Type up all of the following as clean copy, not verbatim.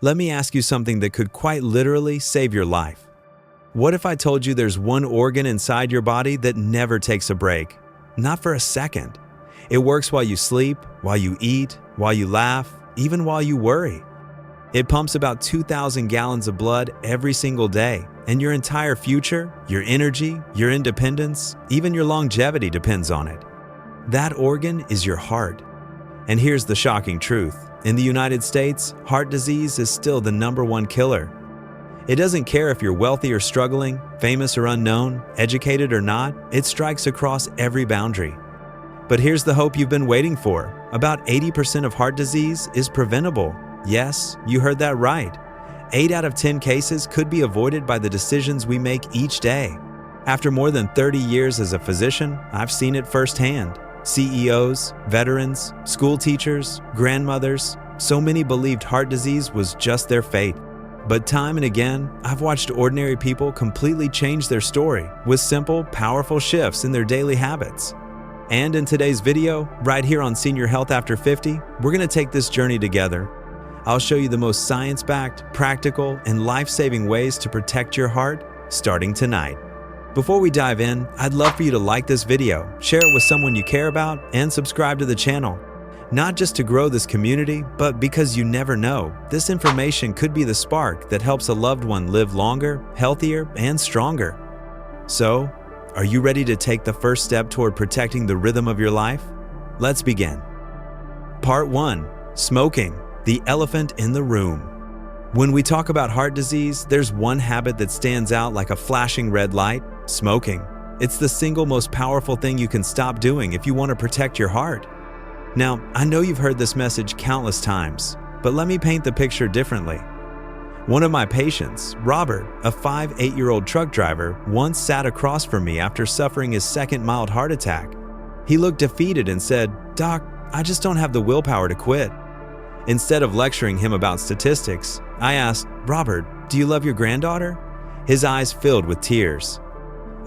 Let me ask you something that could quite literally save your life. What if I told you there's one organ inside your body that never takes a break? Not for a second. It works while you sleep, while you eat, while you laugh, even while you worry. It pumps about 2,000 gallons of blood every single day, and your entire future, your energy, your independence, even your longevity depends on it. That organ is your heart. And here's the shocking truth. In the United States, heart disease is still the #1 killer. It doesn't care if you're wealthy or struggling, famous or unknown, educated or not, it strikes across every boundary. But here's the hope you've been waiting for. About 80% of heart disease is preventable. Yes, you heard that right. 8 out of 10 cases could be avoided by the decisions we make each day. After more than 30 years as a physician, I've seen it firsthand. CEOs, veterans, school teachers, grandmothers, so many believed heart disease was just their fate. But time and again, I've watched ordinary people completely change their story with simple, powerful shifts in their daily habits. And in today's video, right here on Senior Health After 50, we're going to take this journey together. I'll show you the most science-backed, practical, and life-saving ways to protect your heart starting tonight. Before we dive in, I'd love for you to like this video, share it with someone you care about, and subscribe to the channel. Not just to grow this community, but because you never know, this information could be the spark that helps a loved one live longer, healthier, and stronger. So, are you ready to take the first step toward protecting the rhythm of your life? Let's begin. Part 1. Smoking, the elephant in the room. When we talk about heart disease, there's one habit that stands out like a flashing red light: smoking. It's the single most powerful thing you can stop doing if you want to protect your heart. Now, I know you've heard this message countless times, but let me paint the picture differently. One of my patients, Robert, a 58-year-old truck driver, once sat across from me after suffering his second mild heart attack. He looked defeated and said, "Doc, I just don't have the willpower to quit." Instead of lecturing him about statistics, I asked, "Robert, do you love your granddaughter?" His eyes filled with tears.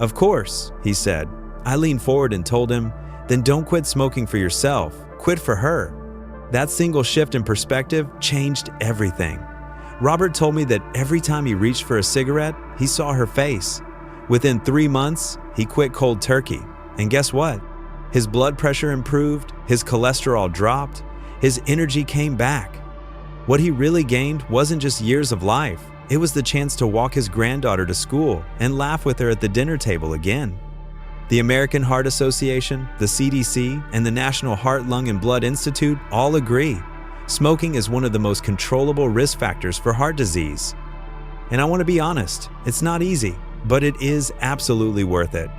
"Of course," he said. I leaned forward and told him, "Then don't quit smoking for yourself, quit for her." That single shift in perspective changed everything. Robert told me that every time he reached for a cigarette, he saw her face. Within 3 months, he quit cold turkey. And guess what? His blood pressure improved, his cholesterol dropped, his energy came back. What he really gained wasn't just years of life, it was the chance to walk his granddaughter to school and laugh with her at the dinner table again. The American Heart Association, the CDC, and the National Heart, Lung, and Blood Institute all agree. Smoking is one of the most controllable risk factors for heart disease. And I want to be honest, it's not easy, but it is absolutely worth it.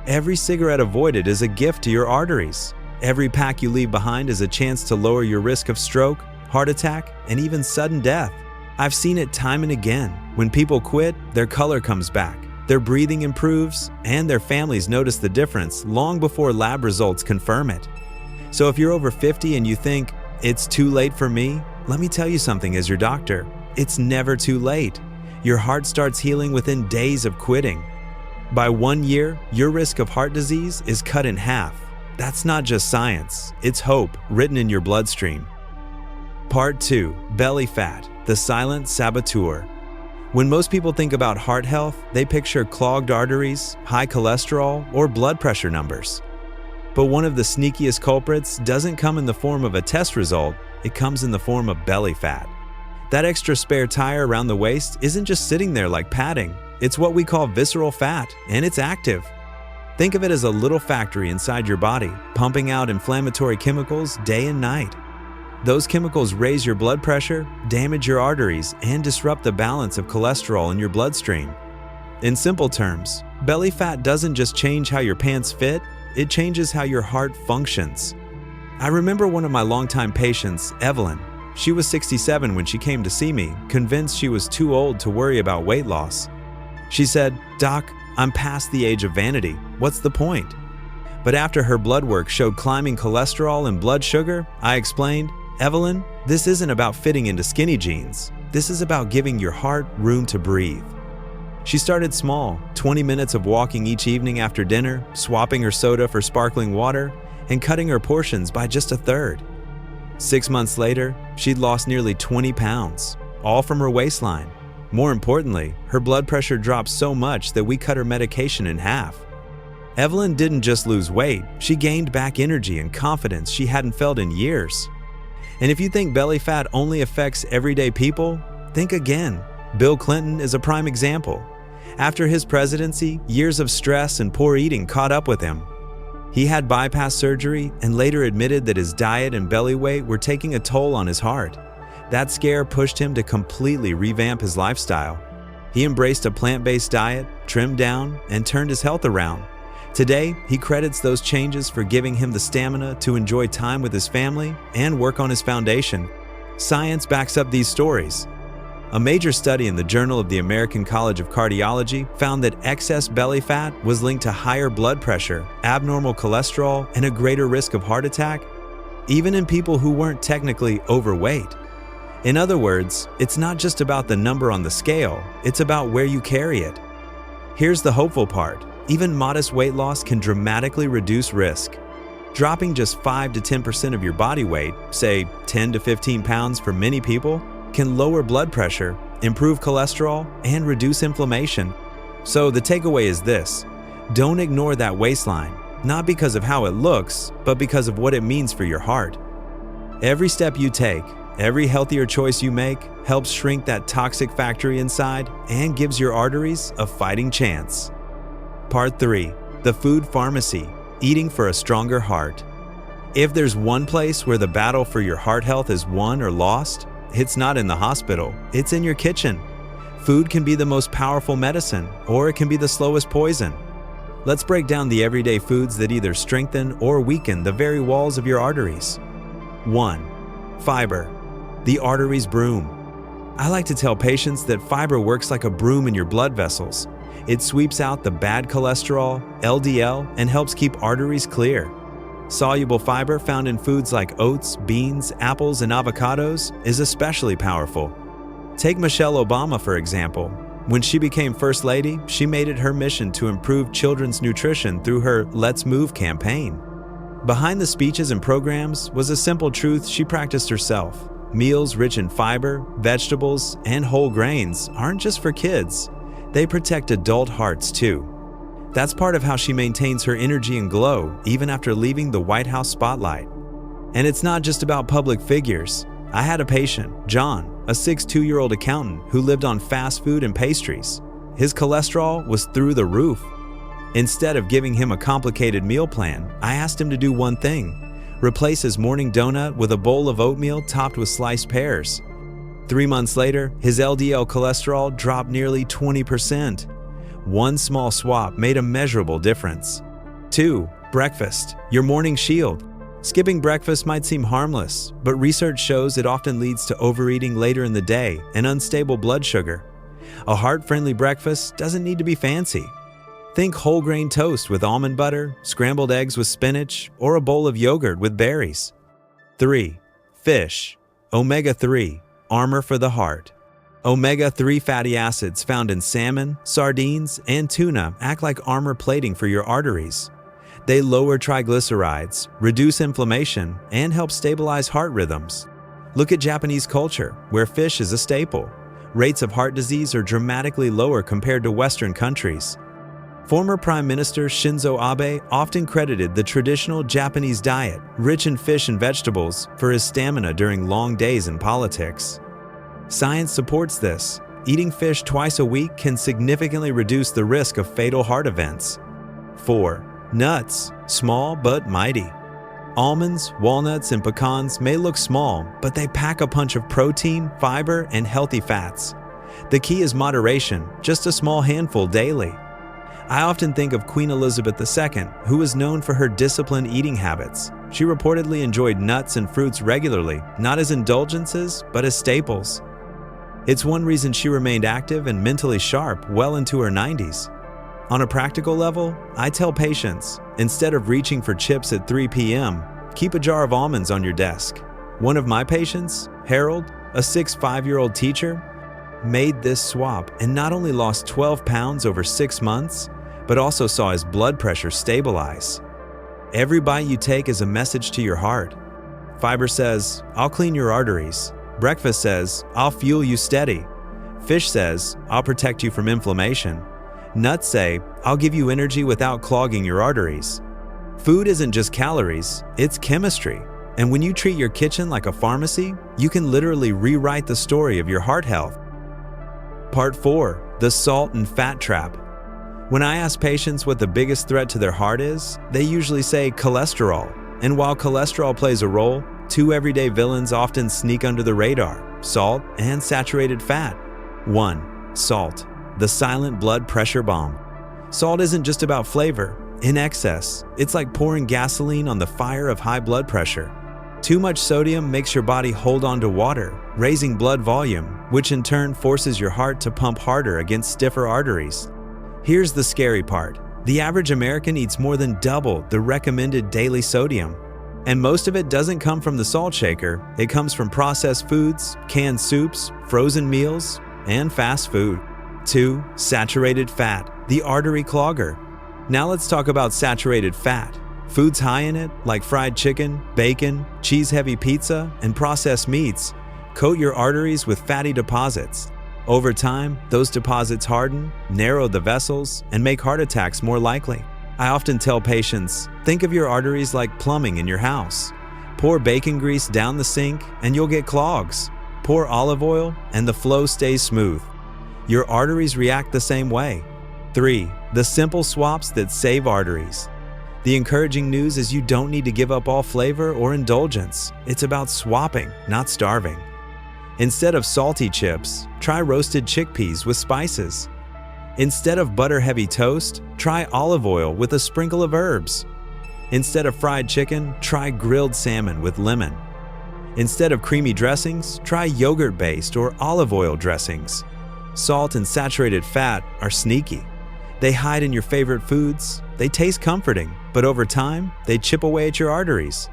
Every cigarette avoided is a gift to your arteries. Every pack you leave behind is a chance to lower your risk of stroke, heart attack, and even sudden death. I've seen it time and again. When people quit, their color comes back, their breathing improves, and their families notice the difference long before lab results confirm it. So if you're over 50 and you think, "It's too late for me," let me tell you something as your doctor. It's never too late. Your heart starts healing within days of quitting. By 1 year, your risk of heart disease is cut in half. That's not just science, it's hope written in your bloodstream. Part 2. Belly fat, the silent saboteur. When most people think about heart health, they picture clogged arteries, high cholesterol, or blood pressure numbers. But one of the sneakiest culprits doesn't come in the form of a test result, it comes in the form of belly fat. That extra spare tire around the waist isn't just sitting there like padding, it's what we call visceral fat, and it's active. Think of it as a little factory inside your body, pumping out inflammatory chemicals day and night. Those chemicals raise your blood pressure, damage your arteries, and disrupt the balance of cholesterol in your bloodstream. In simple terms, belly fat doesn't just change how your pants fit, it changes how your heart functions. I remember one of my longtime patients, Evelyn. She was 67 when she came to see me, convinced she was too old to worry about weight loss. She said, "Doc, I'm past the age of vanity. What's the point?" But after her blood work showed climbing cholesterol and blood sugar, I explained, "Evelyn, this isn't about fitting into skinny jeans. This is about giving your heart room to breathe." She started small, 20 minutes of walking each evening after dinner, swapping her soda for sparkling water, and cutting her portions by just a third. 6 months later, she'd lost nearly 20 pounds. all from her waistline. More importantly, her blood pressure dropped so much that we cut her medication in half. Evelyn didn't just lose weight, she gained back energy and confidence she hadn't felt in years. And if you think belly fat only affects everyday people, think again. Bill Clinton is a prime example. After his presidency, years of stress and poor eating caught up with him. He had bypass surgery and later admitted that his diet and belly weight were taking a toll on his heart. That scare pushed him to completely revamp his lifestyle. He embraced a plant-based diet, trimmed down, and turned his health around. Today, he credits those changes for giving him the stamina to enjoy time with his family and work on his foundation. Science backs up these stories. A major study in the Journal of the American College of Cardiology found that excess belly fat was linked to higher blood pressure, abnormal cholesterol, and a greater risk of heart attack, even in people who weren't technically overweight. In other words, it's not just about the number on the scale, it's about where you carry it. Here's the hopeful part. Even modest weight loss can dramatically reduce risk. Dropping just 5 to 10% of your body weight, say 10 to 15 pounds for many people, can lower blood pressure, improve cholesterol, and reduce inflammation. So the takeaway is this: don't ignore that waistline, not because of how it looks, but because of what it means for your heart. Every step you take, every healthier choice you make, helps shrink that toxic factory inside and gives your arteries a fighting chance. Part 3. The Food Pharmacy: Eating for a Stronger Heart. If there's one place where the battle for your heart health is won or lost, it's not in the hospital, it's in your kitchen. Food can be the most powerful medicine, or it can be the slowest poison. Let's break down the everyday foods that either strengthen or weaken the very walls of your arteries. 1. Fiber, the artery's broom. I like to tell patients that fiber works like a broom in your blood vessels. It sweeps out the bad cholesterol, LDL, and helps keep arteries clear. Soluble fiber found in foods like oats, beans, apples, and avocados is especially powerful. Take Michelle Obama, for example. When she became First Lady, she made it her mission to improve children's nutrition through her Let's Move campaign. Behind the speeches and programs was a simple truth she practiced herself. Meals rich in fiber, vegetables, and whole grains aren't just for kids. They protect adult hearts too. That's part of how she maintains her energy and glow even after leaving the White House spotlight. And it's not just about public figures. I had a patient, John, a 62-year-old accountant who lived on fast food and pastries. His cholesterol was through the roof. Instead of giving him a complicated meal plan, I asked him to do one thing: replace his morning donut with a bowl of oatmeal topped with sliced pears. 3 months later, his LDL cholesterol dropped nearly 20%. One small swap made a measurable difference. 2. Breakfast, your morning shield. Skipping breakfast might seem harmless, but research shows it often leads to overeating later in the day and unstable blood sugar. A heart-friendly breakfast doesn't need to be fancy. Think whole grain toast with almond butter, scrambled eggs with spinach, or a bowl of yogurt with berries. 3. Fish, omega-3, armor for the heart. Omega-3 fatty acids found in salmon, sardines, and tuna act like armor plating for your arteries. They lower triglycerides, reduce inflammation, and help stabilize heart rhythms. Look at Japanese culture, where fish is a staple. Rates of heart disease are dramatically lower compared to Western countries. Former Prime Minister Shinzo Abe often credited the traditional Japanese diet, rich in fish and vegetables, for his stamina during long days in politics. Science supports this. Eating fish twice a week can significantly reduce the risk of fatal heart events. 4. Nuts, small but mighty. Almonds, walnuts, and pecans may look small, but they pack a punch of protein, fiber, and healthy fats. The key is moderation, just a small handful daily. I often think of Queen Elizabeth II, who was known for her disciplined eating habits. She reportedly enjoyed nuts and fruits regularly, not as indulgences, but as staples. It's one reason she remained active and mentally sharp well into her 90s. On a practical level, I tell patients, instead of reaching for chips at 3 p.m., keep a jar of almonds on your desk. One of my patients, Harold, a 5-year-old teacher, made this swap and not only lost 12 pounds over 6 months, but also saw his blood pressure stabilize. Every bite you take is a message to your heart. Fiber says, "I'll clean your arteries." Breakfast says, "I'll fuel you steady." Fish says, "I'll protect you from inflammation." Nuts say, "I'll give you energy without clogging your arteries." Food isn't just calories, it's chemistry. And when you treat your kitchen like a pharmacy, you can literally rewrite the story of your heart health. Part 4. The salt and fat trap. When I ask patients what the biggest threat to their heart is, they usually say cholesterol. And while cholesterol plays a role, two everyday villains often sneak under the radar: salt and saturated fat. 1. Salt, the silent blood pressure bomb. Salt isn't just about flavor. In excess, it's like pouring gasoline on the fire of high blood pressure. Too much sodium makes your body hold on to water, raising blood volume, which in turn forces your heart to pump harder against stiffer arteries. Here's the scary part. The average American eats more than double the recommended daily sodium. And most of it doesn't come from the salt shaker. It comes from processed foods, canned soups, frozen meals, and fast food. 2. Saturated fat, the artery clogger. Now let's talk about saturated fat. Foods high in it, like fried chicken, bacon, cheese-heavy pizza, and processed meats, coat your arteries with fatty deposits. Over time, those deposits harden, narrow the vessels, and make heart attacks more likely. I often tell patients, think of your arteries like plumbing in your house. Pour bacon grease down the sink, and you'll get clogs. Pour olive oil, and the flow stays smooth. Your arteries react the same way. 3. The simple swaps that save arteries. The encouraging news is you don't need to give up all flavor or indulgence. It's about swapping, not starving. Instead of salty chips, try roasted chickpeas with spices. Instead of butter-heavy toast, try olive oil with a sprinkle of herbs. Instead of fried chicken, try grilled salmon with lemon. Instead of creamy dressings, try yogurt-based or olive oil dressings. Salt and saturated fat are sneaky. They hide in your favorite foods. They taste comforting, but over time, they chip away at your arteries.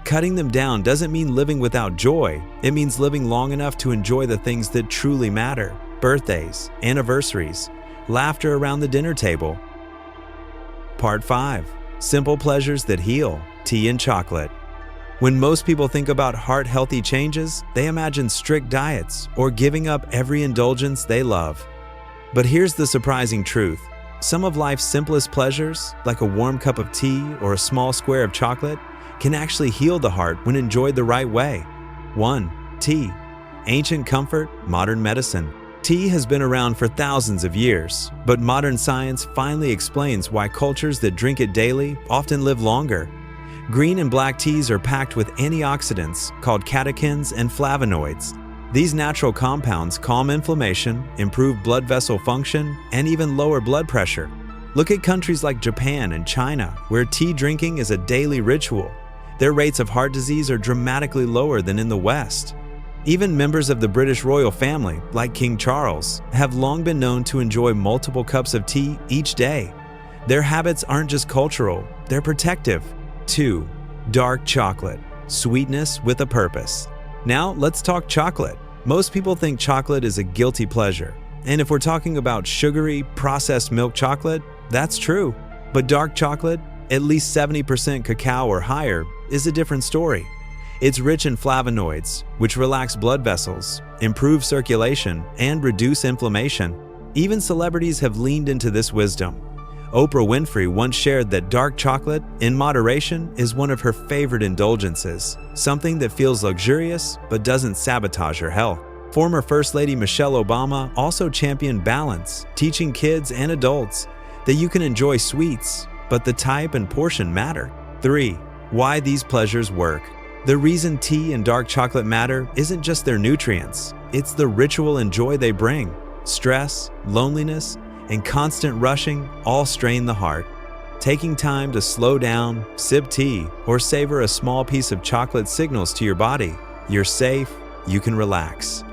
Cutting them down doesn't mean living without joy. It means living long enough to enjoy the things that truly matter: birthdays, anniversaries, laughter around the dinner table. Part 5. Simple pleasures that heal, tea and chocolate. When most people think about heart-healthy changes, they imagine strict diets or giving up every indulgence they love. But here's the surprising truth. Some of life's simplest pleasures, like a warm cup of tea or a small square of chocolate, can actually heal the heart when enjoyed the right way. 1. Tea. Ancient comfort, modern medicine. Tea has been around for thousands of years, but modern science finally explains why cultures that drink it daily often live longer. Green and black teas are packed with antioxidants called catechins and flavonoids. These natural compounds calm inflammation, improve blood vessel function, and even lower blood pressure. Look at countries like Japan and China, where tea drinking is a daily ritual. Their rates of heart disease are dramatically lower than in the West. Even members of the British royal family, like King Charles, have long been known to enjoy multiple cups of tea each day. Their habits aren't just cultural, they're protective. 2. Dark chocolate. Sweetness with a purpose. Now let's talk chocolate. Most people think chocolate is a guilty pleasure. And if we're talking about sugary, processed milk chocolate, that's true. But dark chocolate, at least 70% cacao or higher, is a different story. It's rich in flavonoids, which relax blood vessels, improve circulation, and reduce inflammation. Even celebrities have leaned into this wisdom. Oprah Winfrey once shared that dark chocolate, in moderation, is one of her favorite indulgences, something that feels luxurious but doesn't sabotage her health. Former First Lady Michelle Obama also championed balance, teaching kids and adults that you can enjoy sweets, but the type and portion matter. 3. Why these pleasures work. The reason tea and dark chocolate matter isn't just their nutrients, it's the ritual and joy they bring. Stress, loneliness, and constant rushing all strain the heart. Taking time to slow down, sip tea, or savor a small piece of chocolate signals to your body, you're safe, you can relax.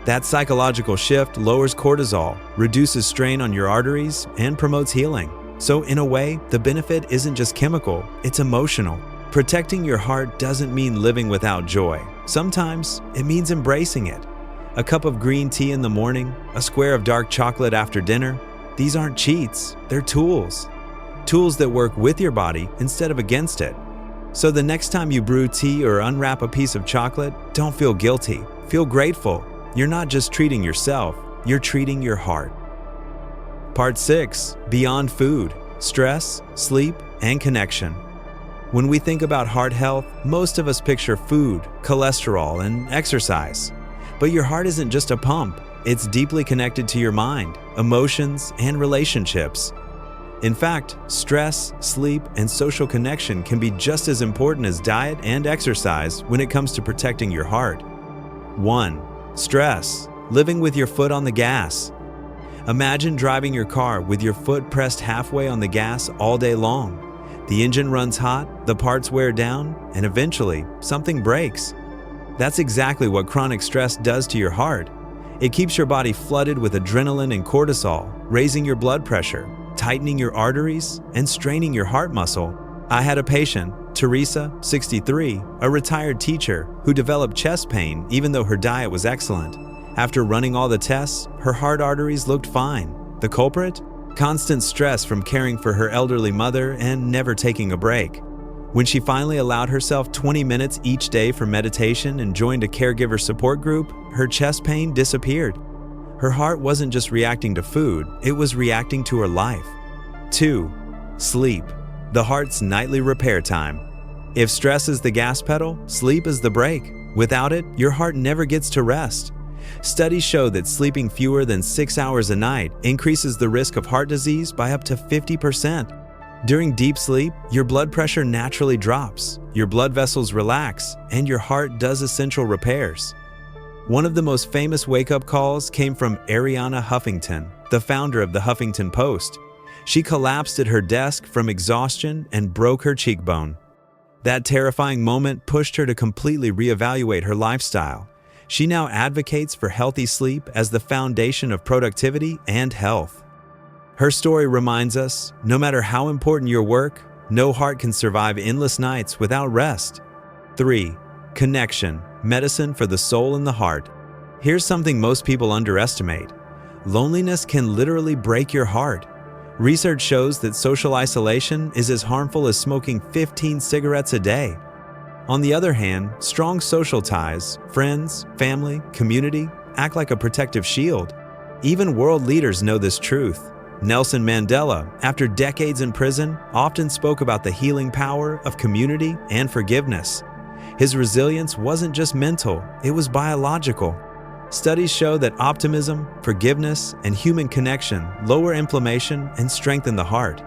That psychological shift lowers cortisol, reduces strain on your arteries, and promotes healing. So in a way, the benefit isn't just chemical, it's emotional. Protecting your heart doesn't mean living without joy. Sometimes it means embracing it. A cup of green tea in the morning, a square of dark chocolate after dinner, these aren't cheats, they're tools. Tools that work with your body instead of against it. So the next time you brew tea or unwrap a piece of chocolate, don't feel guilty. Feel grateful. You're not just treating yourself, you're treating your heart. Part 6. Beyond food, stress, sleep, and connection. When we think about heart health, most of us picture food, cholesterol, and exercise. But your heart isn't just a pump. It's deeply connected to your mind, emotions, and relationships. In fact, stress, sleep, and social connection can be just as important as diet and exercise when it comes to protecting your heart. 1. Stress. Living with your foot on the gas. Imagine driving your car with your foot pressed halfway on the gas all day long. The engine runs hot, the parts wear down, and eventually, something breaks. That's exactly what chronic stress does to your heart. It keeps your body flooded with adrenaline and cortisol, raising your blood pressure, tightening your arteries, and straining your heart muscle. I had a patient, Teresa, 63, a retired teacher, who developed chest pain even though her diet was excellent. After running all the tests, her heart arteries looked fine. The culprit? Constant stress from caring for her elderly mother and never taking a break. When she finally allowed herself 20 minutes each day for meditation and joined a caregiver support group, her chest pain disappeared. Her heart wasn't just reacting to food, it was reacting to her life. 2. Sleep. The heart's nightly repair time. If stress is the gas pedal, sleep is the brake. Without it, your heart never gets to rest. Studies show that sleeping fewer than 6 hours a night increases the risk of heart disease by up to 50%. During deep sleep, your blood pressure naturally drops, your blood vessels relax, and your heart does essential repairs. One of the most famous wake-up calls came from Arianna Huffington, the founder of the Huffington Post. She collapsed at her desk from exhaustion and broke her cheekbone. That terrifying moment pushed her to completely reevaluate her lifestyle. She now advocates for healthy sleep as the foundation of productivity and health. Her story reminds us, no matter how important your work, no heart can survive endless nights without rest. 3. Connection, medicine for the soul and the heart. Here's something most people underestimate. Loneliness can literally break your heart. Research shows that social isolation is as harmful as smoking 15 cigarettes a day. On the other hand, strong social ties, friends, family, community, act like a protective shield. Even world leaders know this truth. Nelson Mandela, after decades in prison, often spoke about the healing power of community and forgiveness. His resilience wasn't just mental, it was biological. Studies show that optimism, forgiveness, and human connection lower inflammation and strengthen the heart.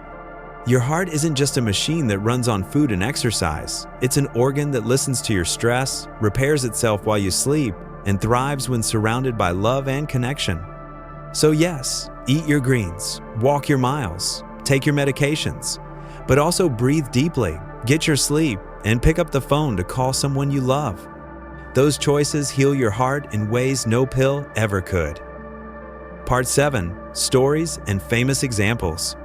Your heart isn't just a machine that runs on food and exercise. It's an organ that listens to your stress, repairs itself while you sleep, and thrives when surrounded by love and connection. So yes, eat your greens, walk your miles, take your medications, but also breathe deeply, get your sleep, and pick up the phone to call someone you love. Those choices heal your heart in ways no pill ever could. Part 7. Stories and famous examples.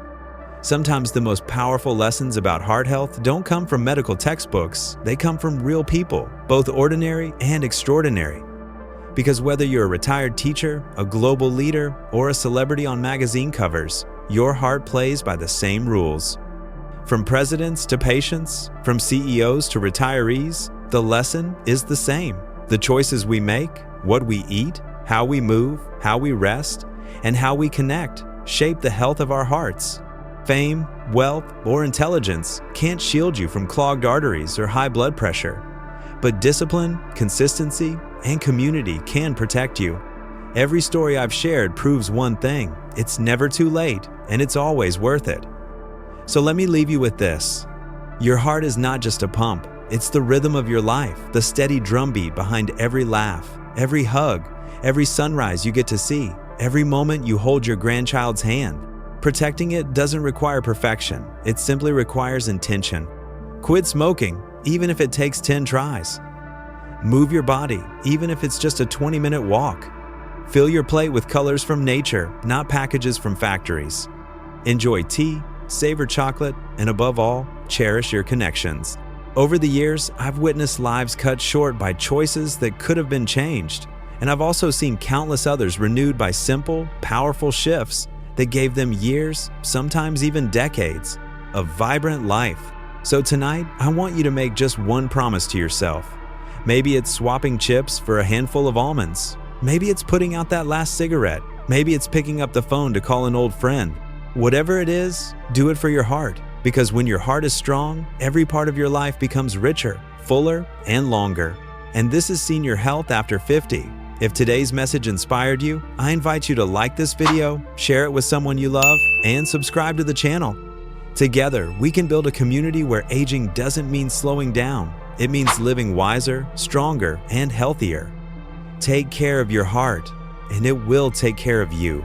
Sometimes the most powerful lessons about heart health don't come from medical textbooks, they come from real people, both ordinary and extraordinary. Because whether you're a retired teacher, a global leader, or a celebrity on magazine covers, your heart plays by the same rules. From presidents to patients, from CEOs to retirees, the lesson is the same. The choices we make, what we eat, how we move, how we rest, and how we connect shape the health of our hearts. Fame, wealth, or intelligence can't shield you from clogged arteries or high blood pressure. But discipline, consistency, and community can protect you. Every story I've shared proves one thing: it's never too late, and it's always worth it. So let me leave you with this. Your heart is not just a pump, it's the rhythm of your life, the steady drumbeat behind every laugh, every hug, every sunrise you get to see, every moment you hold your grandchild's hand. Protecting it doesn't require perfection, it simply requires intention. Quit smoking, even if it takes 10 tries. Move your body, even if it's just a 20-minute walk. Fill your plate with colors from nature, not packages from factories. Enjoy tea, savor chocolate, and above all, cherish your connections. Over the years, I've witnessed lives cut short by choices that could have been changed, and I've also seen countless others renewed by simple, powerful shifts that gave them years, sometimes even decades, of vibrant life. So tonight, I want you to make just one promise to yourself. Maybe it's swapping chips for a handful of almonds. Maybe it's putting out that last cigarette. Maybe it's picking up the phone to call an old friend. Whatever it is, do it for your heart. Because when your heart is strong, every part of your life becomes richer, fuller, and longer. And this is Senior Health After 50. If today's message inspired you, I invite you to like this video, share it with someone you love, and subscribe to the channel. Together, we can build a community where aging doesn't mean slowing down. It means living wiser, stronger, and healthier. Take care of your heart, and it will take care of you.